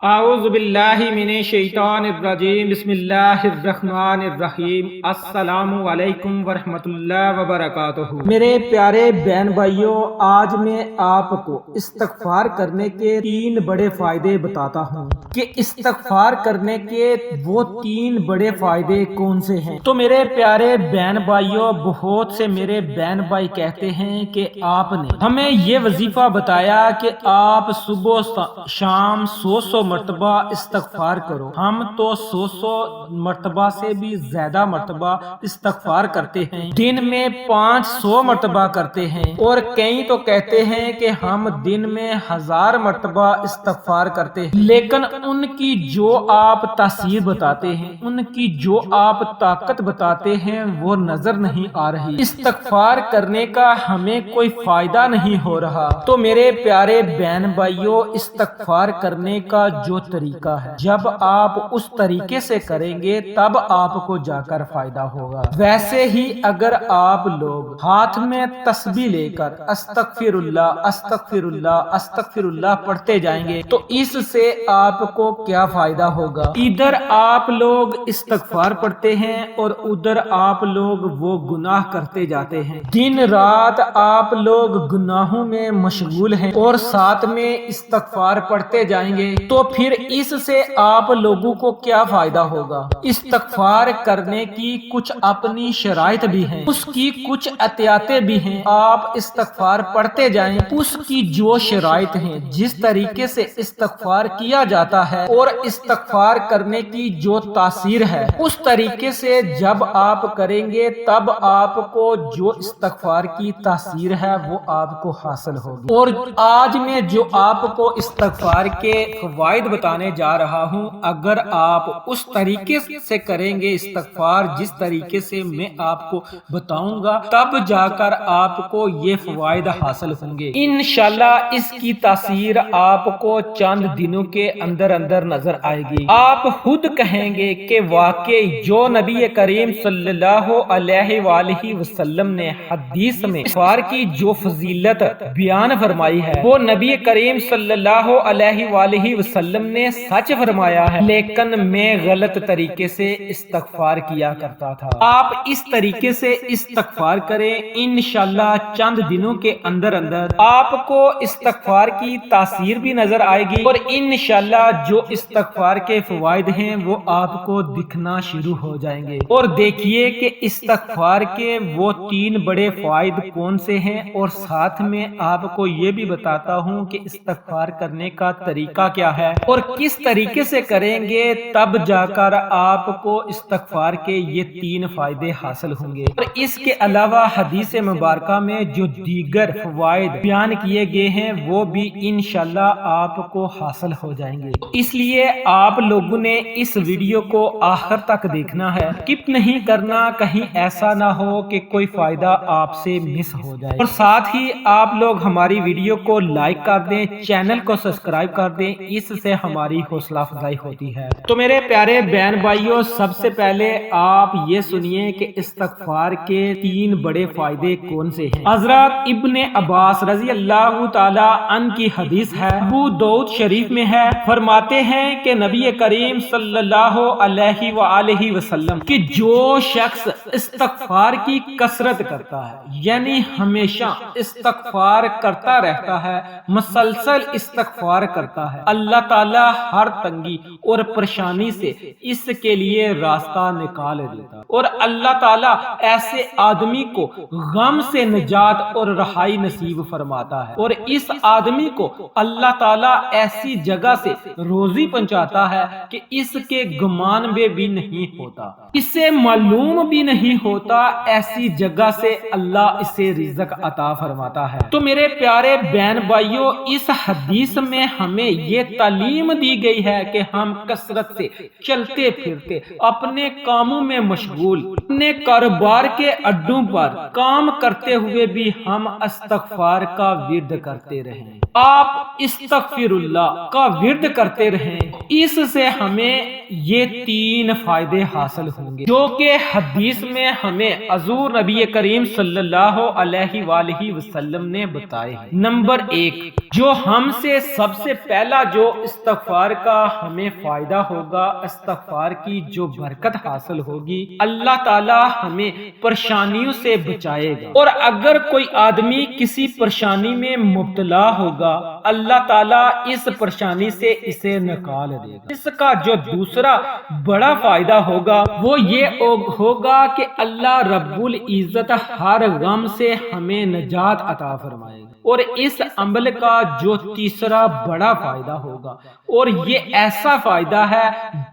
اعوذ باللہ من الشیطان الرجیم بسم اللہ الرحمن الرحیم السلام علیکم ورحمۃ اللہ وبرکاتہ۔ میرے پیارے بہن بھائیوں، آج میں آپ کو استغفار کرنے کے 3 بڑے فائدے بتاتا ہوں کہ استغفار کرنے کے وہ 3 بڑے فائدے کون سے ہیں۔ تو میرے پیارے بہن بھائیوں، بہت سے میرے بہن بھائی کہتے ہیں کہ آپ نے ہمیں یہ وظیفہ بتایا کہ آپ صبح شام 100 مرتبہ استغفار کرو۔ ہم تو 100 مرتبہ سے بھی زیادہ مرتبہ استغفار کرتے ہیں، دن میں 500 مرتبہ کرتے ہیں، اور کئی تو کہتے ہیں کہ ہم دن میں 1000 مرتبہ استغفار کرتے ہیں، لیکن ان کی جو آپ تاثیر بتاتے ہیں، ان کی جو آپ طاقت بتاتے ہیں، وہ نظر نہیں آ رہی۔ استغفار کرنے کا ہمیں کوئی فائدہ نہیں ہو رہا۔ تو میرے پیارے بہن بھائیوں، استغفار کرنے کا جو طریقہ ہے، جب آپ اس طریقے سے کریں گے تب آپ کو جا کر فائدہ ہوگا۔ ویسے ہی اگر آپ لوگ ہاتھ میں تسبیح لے کر استغفر اللہ استغفر اللہ استغفر اللہ پڑھتے جائیں گے تو اس سے آپ کو کیا فائدہ ہوگا؟ ادھر آپ لوگ استغفار پڑھتے ہیں اور ادھر آپ لوگ وہ گناہ کرتے جاتے ہیں، دن رات آپ لوگ گناہوں میں مشغول ہیں اور ساتھ میں استغفار پڑھتے جائیں گے تو پھر اس سے آپ لوگوں کو کیا فائدہ ہوگا؟ استغفار کرنے کی کچھ اپنی شرائط بھی ہیں، اس کی کچھ احتیاطیں بھی ہیں۔ آپ استغفار پڑھتے جائیں، اس کی جو شرائط ہیں، جس طریقے سے استغفار کیا جاتا ہے اور استغفار کرنے کی جو تاثیر ہے، اس طریقے سے جب آپ کریں گے تب آپ کو جو استغفار کی تاثیر ہے وہ آپ کو حاصل ہوگی۔ اور آج میں جو آپ کو استغفار کے فوائد بتانے جا رہا ہوں، اگر آپ اس طریقے سے کریں گے استغفار جس طریقے سے میں آپ کو بتاؤں گا، تب جا کر آپ کو یہ فوائد حاصل ہوں گے۔ انشاءاللہ اس کی تاثیر آپ کو چند دنوں کے اندر اندر نظر آئے گی۔ آپ خود کہیں گے کہ واقعی جو نبی کریم صلی اللہ علیہ وآلہ وسلم نے حدیث میں استغفار کی جو فضیلت بیان فرمائی ہے، وہ نبی کریم صلی اللہ علیہ وآلہ وسلم نے سچ فرمایا ہے، لیکن میں غلط طریقے سے استغفار کیا کرتا تھا۔ آپ اس طریقے سے استغفار کریں، انشاءاللہ چند دنوں کے اندر اندر آپ کو استغفار کی تاثیر بھی نظر آئے گی اور انشاءاللہ جو استغفار کے فوائد ہیں وہ آپ کو دکھنا شروع ہو جائیں گے۔ اور دیکھیے کہ استغفار کے وہ 3 بڑے فوائد کون سے ہیں، اور ساتھ میں آپ کو یہ بھی بتاتا ہوں کہ استغفار کرنے کا طریقہ کیا ہے اور کس طریقے سے کریں گے تب جا کر آپ کو استغفار کے یہ 3 فائدے حاصل ہوں گے۔ اور اس کے علاوہ حدیث مبارکہ میں جو دیگر فوائد بیان کیے گئے ہیں وہ بھی انشاءاللہ آپ کو حاصل ہو جائیں گے۔ اس لیے آپ لوگوں نے اس ویڈیو کو آخر تک دیکھنا ہے، سکپ نہیں کرنا، کہیں ایسا نہ ہو کہ کوئی فائدہ آپ سے مس ہو جائے۔ اور ساتھ ہی آپ لوگ ہماری ویڈیو کو لائک کر دیں، چینل کو سبسکرائب کر دیں، اس سے ہماری حوصلہ افزائی ہوتی ہے۔ تو میرے پیارے بہن بھائیوں، سب سے پہلے آپ یہ سنیے کہ استغفار کے 3 بڑے فائدے کون سے ہیں۔ حضرت ابن عباس رضی اللہ تعالی عنہ کی حدیث ہے، ابو داؤد شریف میں ہے، فرماتے ہیں کہ نبی کریم صلی اللہ علیہ وآلہ وسلم کہ جو شخص استغفار کی کثرت کرتا ہے، یعنی ہمیشہ استغفار کرتا رہتا ہے، مسلسل استغفار کرتا ہے، اللہ تعالی ہر تنگی اور پریشانی سے اس کے لیے راستہ نکال دیتا ہے، اور اللہ تعالی ایسے آدمی کو غم سے نجات اور رہائی نصیب فرماتا ہے، اور اس آدمی کو اللہ تعالی ایسی جگہ سے روزی پہنچاتا ہے کہ اس کے گمان میں بھی نہیں ہوتا، اسے معلوم بھی نہیں ہوتا، ایسی جگہ سے اللہ اسے رزق عطا فرماتا ہے۔ تو میرے پیارے بہن بھائیوں، اس حدیث میں ہمیں یہ تعلیم دی گئی ہے کہ ہم کثرت سے چلتے پھرتے اپنے کاموں میں مشغول، اپنے کاروبار کے اڈوں پر کام کرتے ہوئے بھی ہم استغفار کا ورد کرتے رہیں۔ آپ استغفر اللہ کا ورد کرتے رہیں، اس سے ہمیں یہ 3 فائدے حاصل ہوں گے جو کہ حدیث میں ہمیں حضور نبی کریم صلی اللہ علیہ وآلہ وسلم نے بتائے ہیں۔ نمبر 1، جو ہم سے سب سے پہلا جو استغفار کا ہمیں فائدہ ہوگا، استغفار کی جو برکت حاصل ہوگی، اللہ تعالی ہمیں پریشانیوں سے بچائے گا، اور اگر کوئی آدمی کسی پریشانی میں مبتلا ہوگا، اللہ تعالیٰ اس پریشانی سے اسے نکال دے گا۔ اس کا جو دوسرا بڑا فائدہ ہوگا وہ یہ ہوگا کہ اللہ رب العزت ہر غم سے ہمیں نجات عطا فرمائے گا، اور اس عمل کا جو تیسرا بڑا فائدہ ہوگا، اور یہ ایسا فائدہ ہے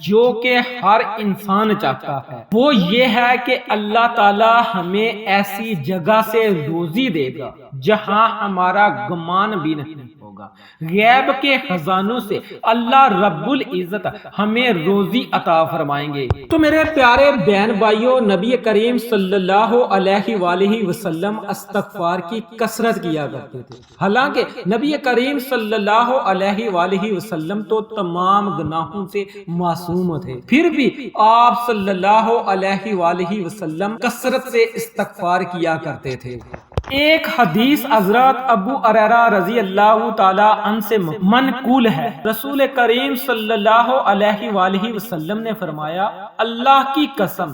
جو کہ ہر انسان چاہتا ہے، وہ یہ ہے کہ اللہ تعالی ہمیں ایسی جگہ سے روزی دے گا جہاں ہمارا گمان بھی نہیں ہوگا۔ غیب کے خزانوں سے اللہ رب العزت ہمیں روزی عطا فرمائیں گے۔ تو میرے پیارے بہن بھائیوں، نبی کریم صلی اللہ علیہ وآلہ وسلم استغفار کی کثرت کیا کرتے تھے، حالانکہ نبی کریم صلی اللہ علیہ وآلہ وسلم تو تمام گناہوں سے معصوم تھے، پھر بھی آپ صلی اللہ علیہ وآلہ وسلم کثرت سے استغفار کیا کرتے تھے۔ ایک حدیث حضرت ابو ہریرہ رضی اللہ تعالی عنہ سے منقول ہے، رسول کریم صلی اللہ علیہ وآلہ وسلم نے فرمایا، اللہ کی قسم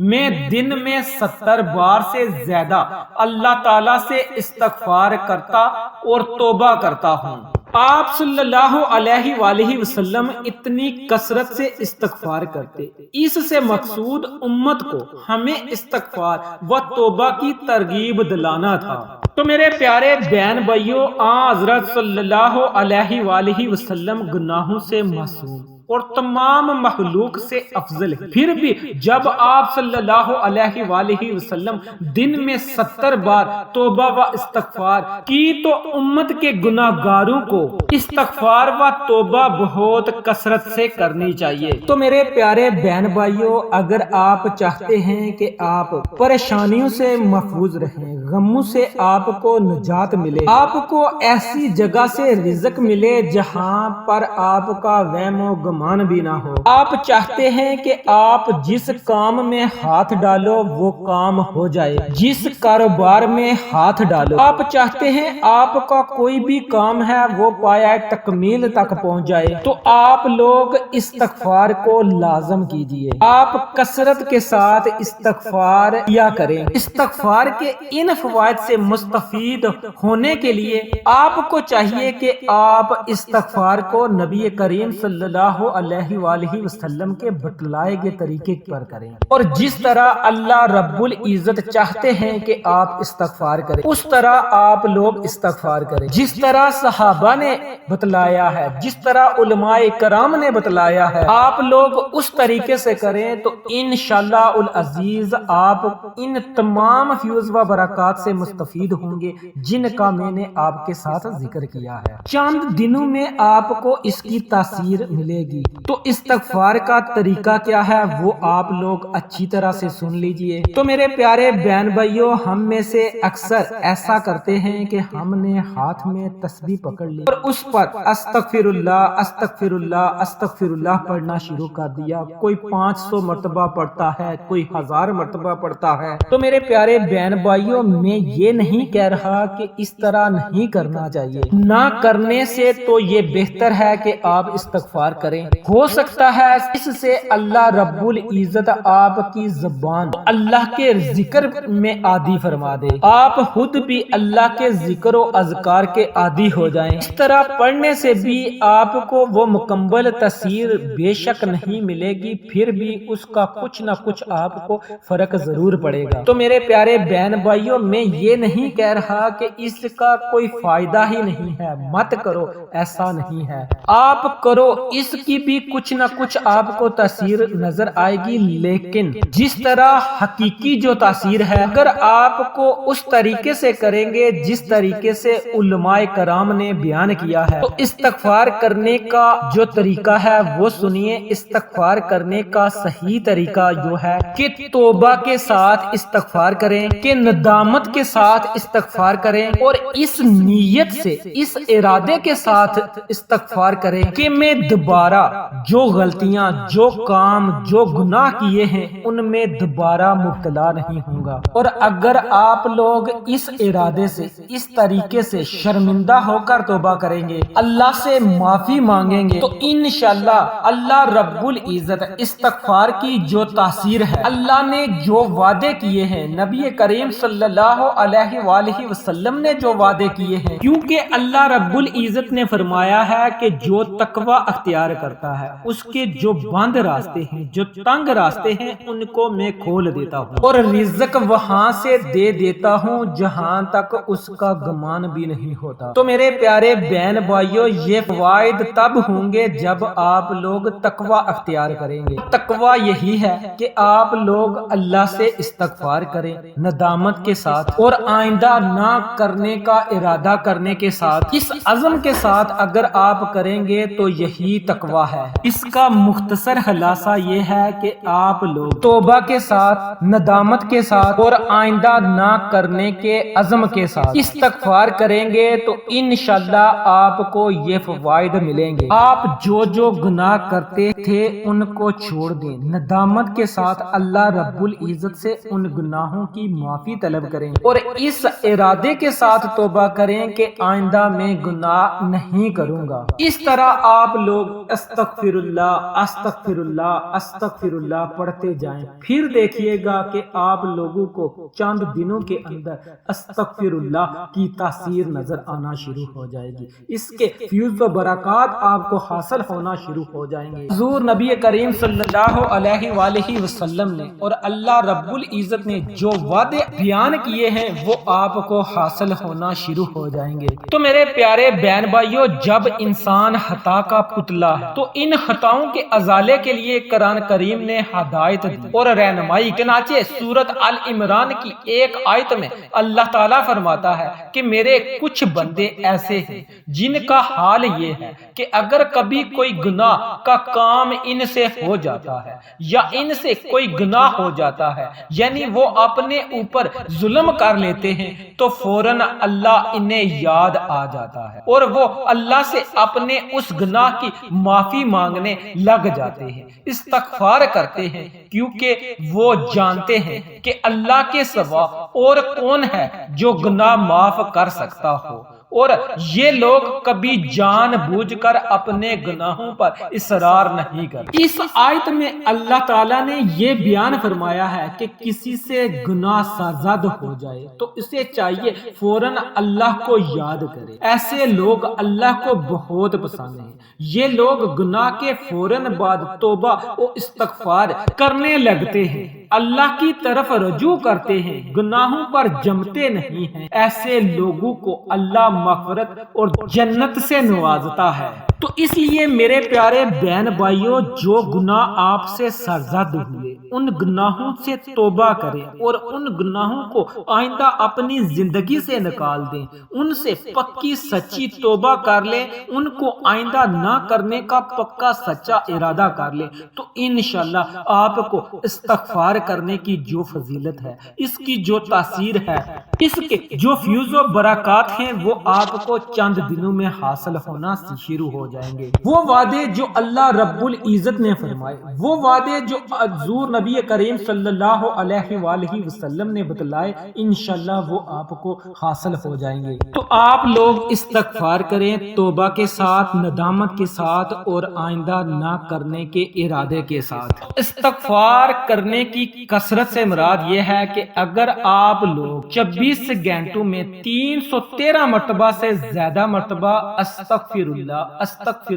میں دن میں 70 بار سے زیادہ اللہ تعالی سے استغفار کرتا اور توبہ کرتا ہوں۔ آپ صلی اللہ علیہ وآلہ وسلم اتنی کثرت سے استغفار کرتے، اس سے مقصود امت کو ہمیں استغفار و توبہ کی ترغیب دلانا تھا۔ تو میرے پیارے بہن بھائیوں، حضرت صلی اللہ علیہ وآلہ وسلم گناہوں سے معصوم اور تمام مخلوق سے افضل ہے، پھر بھی جب آپ صلی اللہ علیہ وآلہ وسلم دن میں 70 بار توبہ و استغفار کی تو امت کے گناہگاروں کو استغفار و توبہ بہت کثرت سے کرنی چاہیے۔ تو میرے پیارے بہن بھائیوں، اگر آپ چاہتے ہیں کہ آپ پریشانیوں سے محفوظ رہیں، غموں سے آپ کو نجات ملے، آپ کو ایسی جگہ سے رزق ملے جہاں پر آپ کا وہم و گمان بھی نہ ہو، آپ چاہتے ہیں کہ آپ جس کام میں ہاتھ ڈالو وہ کام ہو جائے، جس کاروبار میں ہاتھ ڈالو، آپ چاہتے ہیں آپ کا کوئی بھی کام ہے وہ پایا تکمیل تک پہنچ جائے، تو آپ لوگ استغفار کو لازم کیجئے، آپ کثرت کے ساتھ استغفار کیا کریں۔ استغفار کے ان فوائد سے مستفید ہونے کے لیے آپ کو چاہیے کہ آپ استغفار کو نبی کریم صلی اللہ علیہ وآلہ وسلم کے بتلائے گئے طریقے پر کریں، اور جس طرح اللہ رب العزت چاہتے ہیں کہ آپ استغفار کریں اس طرح آپ لوگ استغفار کریں، جس طرح صحابہ نے بتلایا ہے، جس طرح علماء کرام نے بتلایا ہے، آپ لوگ اس طریقے سے کریں تو انشاءاللہ العزیز آپ ان تمام فیوز و برکات سے مستفید ہوں گے جن کا میں نے آپ کے ساتھ ذکر کیا ہے۔ چند دنوں میں آپ کو اس کی تاثیر ملے گی۔ تو استغفار کا طریقہ کیا ہے وہ آپ لوگ اچھی طرح سے سن لیجئے۔ تو میرے پیارے بہن بھائیوں، ہم میں سے اکثر ایسا کرتے ہیں کہ ہم نے ہاتھ میں تسبیح پکڑ لی اور اس پر استغفر اللہ استغفر اللہ استغفر اللہ پڑھنا شروع کر دیا، کوئی 500 مرتبہ پڑھتا ہے، کوئی 1000 مرتبہ پڑھتا ہے۔ تو میرے پیارے بہن بھائیوں، میں یہ نہیں کہہ رہا کہ اس طرح نہیں کرنا چاہیے، نہ کرنے سے تو یہ بہتر ہے کہ آپ استغفار کریں، ہو سکتا ہے اس سے اللہ رب العزت آپ کی زبان اللہ کے ذکر میں عادی فرما دے، آپ خود بھی اللہ کے ذکر و اذکار کے عادی ہو جائیں۔ اس طرح پڑھنے سے بھی آپ کو وہ مکمل تاثیر بے شک نہیں ملے گی، پھر بھی اس کا کچھ نہ کچھ آپ کو فرق ضرور پڑے گا۔ تو میرے پیارے بہن بھائیوں، میں یہ نہیں کہہ رہا کہ اس کا کوئی فائدہ ہی نہیں ہے، مت کرو، ایسا نہیں ہے، آپ کرو، اس کی بھی کچھ نہ کچھ آپ کو تاثیر نظر آئے گی، لیکن جس طرح حقیقی جو تاثیر ہے اگر آپ کو اس طریقے سے کریں گے جس طریقے سے علماء کرام نے بیان کیا ہے، تو استغفار کرنے کا جو طریقہ ہے وہ سنیے۔ استغفار کرنے کا صحیح طریقہ جو ہے کہ توبہ کے ساتھ استغفار کریں، کہ ندامت کے ساتھ استغفار کریں، اور اس نیت سے، اس ارادے کے ساتھ استغفار کریں کہ میں دوبارہ جو غلطیاں، جو کام، جو گناہ کیے ہیں ان میں دوبارہ مبتلا نہیں ہوں گا۔ اور اگر آپ لوگ اس ارادے سے، اس طریقے سے شرمندہ ہو کر توبہ کریں گے، اللہ سے معافی مانگیں گے، تو انشاءاللہ اللہ رب العزت استغفار کی جو تاثیر ہے، اللہ نے جو وعدے کیے ہیں، نبی کریم صلی اللہ علیہ وآلہ وسلم نے جو وعدے کیے ہیں، کیونکہ اللہ رب العزت نے فرمایا ہے کہ جو تقوی اختیار کرتا ہے اس کے جو بند راستے ہیں، جو تنگ راستے ہیں، ان کو میں کھول دیتا ہوں اور رزق وہاں سے دے دیتا ہوں جہاں تک اس کا گمان بھی نہیں ہوتا۔ تو میرے پیارے بہن بھائیوں، یہ فوائد تب ہوں گے جب آپ لوگ تقوی اختیار کریں گے۔ تقوی یہی ہے کہ آپ لوگ اللہ سے استغفار کریں ندامت کے ساتھ، اور آئندہ نہ کرنے کا ارادہ کرنے کے ساتھ، اس عزم کے ساتھ اگر آپ کریں گے تو یہی تقوی ہے۔ اس کا مختصر خلاصہ یہ ہے کہ آپ لوگ توبہ کے ساتھ، ندامت کے ساتھ اور آئندہ نہ کرنے کے عزم کے ساتھ استغفار کریں گے تو انشاءاللہ آپ کو یہ فوائد ملیں گے۔ آپ جو گناہ کرتے تھے ان کو چھوڑ دیں، ندامت کے ساتھ اللہ رب العزت سے ان گناہوں کی معافی طلب کریں اور اس ارادے کے ساتھ توبہ کریں کہ آئندہ میں گناہ نہیں کروں گا۔ اس طرح آپ لوگ استغفر اللہ، استغفر اللہ، استغفر اللہ پڑھتے جائیں، پھر دیکھیے گا کہ آپ لوگوں کو چند دنوں کے اندر استغفر اللہ کی تاثیر نظر آنا شروع ہو جائے گی، اس کے فیوز و برکات آپ کو حاصل ہونا شروع ہو جائیں گے۔ حضور نبی کریم صلی اللہ علیہ وآلہ وسلم نے اور اللہ رب العزت نے جو وعدے بیان کیے ہیں وہ آپ کو حاصل ہونا شروع ہو جائیں گے۔ تو میرے پیارے بہن بھائیوں، جب انسان خطا کا پتلا ہے تو ان خطاؤں کے ازالے کے لیے قرآن کریم نے ہدایت دی اور رہنمائی۔ چنانچہ سورۃ آل عمران کی ایک آیت میں اللہ تعالیٰ فرماتا ہے کہ میرے کچھ بندے ایسے ہیں جن کا حال یہ ہے کہ اگر کبھی کوئی گناہ کا کام ان سے ہو جاتا ہے یا ان سے کوئی گناہ ہو جاتا ہے، یعنی وہ اپنے اوپر ظلم کر لیتے ہیں، تو فوراً اللہ انہیں یاد آ جاتا ہے اور وہ اللہ سے اپنے اس گناہ کی معافی مانگنے لگ جاتے ہیں، استغفار کرتے ہیں، کیونکہ وہ جانتے ہیں کہ اللہ کے سوا اور کون ہے جو گناہ معاف کر سکتا ہو، اور یہ لوگ کبھی جان بوجھ کر اپنے گناہوں پر اصرار نہیں کرتے۔ اس آیت میں اللہ تعالیٰ نے یہ بیان فرمایا ہے کہ کسی سے گناہ سرزد ہو جائے تو اسے چاہیے فوراً اللہ کو یاد کرے۔ ایسے لوگ اللہ کو بہت پسند ہیں، یہ لوگ گناہ کے فوراً بعد توبہ و استغفار کرنے لگتے ہیں، اللہ کی طرف رجوع کرتے ہیں، گناہوں پر جمتے نہیں ہیں۔ ایسے لوگوں کو اللہ مغفرت اور جنت سے نوازتا ہے۔ تو اس لیے میرے پیارے بہن بھائیوں، جو گناہ آپ سے سرزد ہوئے ان گناہوں سے توبہ کریں اور ان گناہوں کو آئندہ اپنی زندگی سے نکال دیں، ان سے پکی سچی توبہ کر لیں، ان کو آئندہ نہ کرنے کا پکا سچا ارادہ کر لیں، تو انشاءاللہ آپ کو استغفار کرنے کی جو فضیلت ہے، اس کی جو تاثیر ہے، اس کے جو فیوز و برکات ہیں، وہ آپ کو چند دنوں میں حاصل ہونا شروع ہو جائیں گے۔ وہ وعدے جو اللہ رب العزت نے فرمائے، وہ وعدے جو حضور نبی کریم صلی اللہ علیہ وآلہ وسلم نے بتلائے، انشاءاللہ وہ آپ کو حاصل ہو جائیں گے۔ تو آپ لوگ استغفار کریں توبہ کے ساتھ، ندامت کے ساتھ اور آئندہ نہ کرنے کے ارادے کے ساتھ۔ استغفار کرنے کی کثرت سے مراد یہ ہے کہ اگر آپ لوگ 24 گھنٹوں میں 313 مرتبہ سے زیادہ مرتبہ استغفر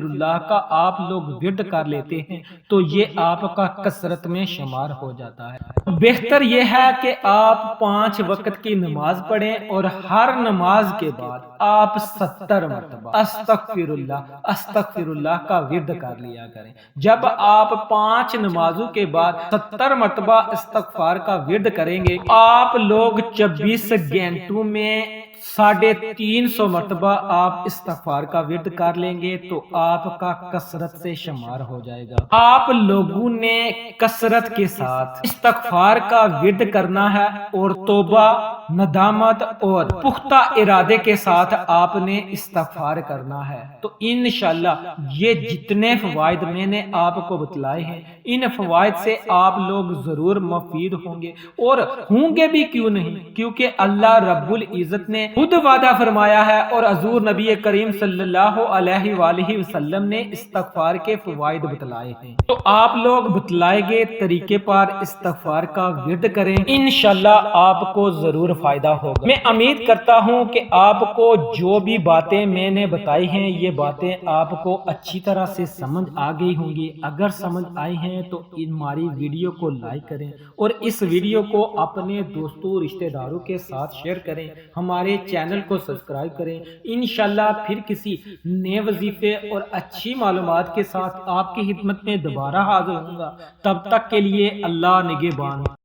اللہ کا آپ لوگ ورد کر لیتے ہیں تو یہ آپ کا کثرت میں شمار ہو جاتا ہے۔ بہتر یہ ہے کہ آپ 5 وقت کی نماز پڑھیں اور ہر نماز کے بعد آپ 70 مرتبہ استغفر اللہ کا ورد کر لیا کریں۔ جب آپ 5 نمازوں کے بعد 70 مرتبہ استغفار کا ورد کریں گے، آپ لوگ 24 گھنٹوں میں 350 مرتبہ آپ استغفار کا ورد کر لیں گے تو آپ کا کثرت سے شمار ہو جائے گا۔ آپ لوگوں نے کثرت کے ساتھ استغفار کا ورد کرنا ہے اور توبہ، ندامت اور پختہ ارادے کے ساتھ آپ نے استغفار کرنا ہے۔ تو انشاءاللہ یہ جتنے فوائد میں نے آپ کو بتلائے ہیں، ان فوائد سے آپ لوگ ضرور مفید ہوں گے، اور ہوں گے بھی کیوں نہیں، کیونکہ اللہ رب العزت نے خود وعدہ فرمایا ہے اور حضور نبی کریم صلی اللہ علیہ وآلہ وسلم نے استغفار کے فوائد بتلائے ہیں۔ تو آپ لوگ بتلائے گئے طریقے پر استغفار کا ورد کریں، انشاءاللہ آپ کو ضرور فائدہ ہوگا۔ میں امید کرتا ہوں کہ آپ کو جو بھی باتیں میں نے بتائی ہیں، یہ باتیں آپ کو اچھی طرح سے سمجھ آ گئی ہوں گی۔ اگر سمجھ آئی ہیں تو ہماری ویڈیو کو لائک کریں اور اس ویڈیو کو اپنے دوستوں رشتہ داروں کے ساتھ شیئر کریں، ہمارے چینل کو سبسکرائب کریں۔ انشاءاللہ پھر کسی نئے وظیفے اور اچھی معلومات کے ساتھ آپ کی خدمت میں دوبارہ حاضر ہوں گا۔ تب تک کے لیے اللہ نگہبان۔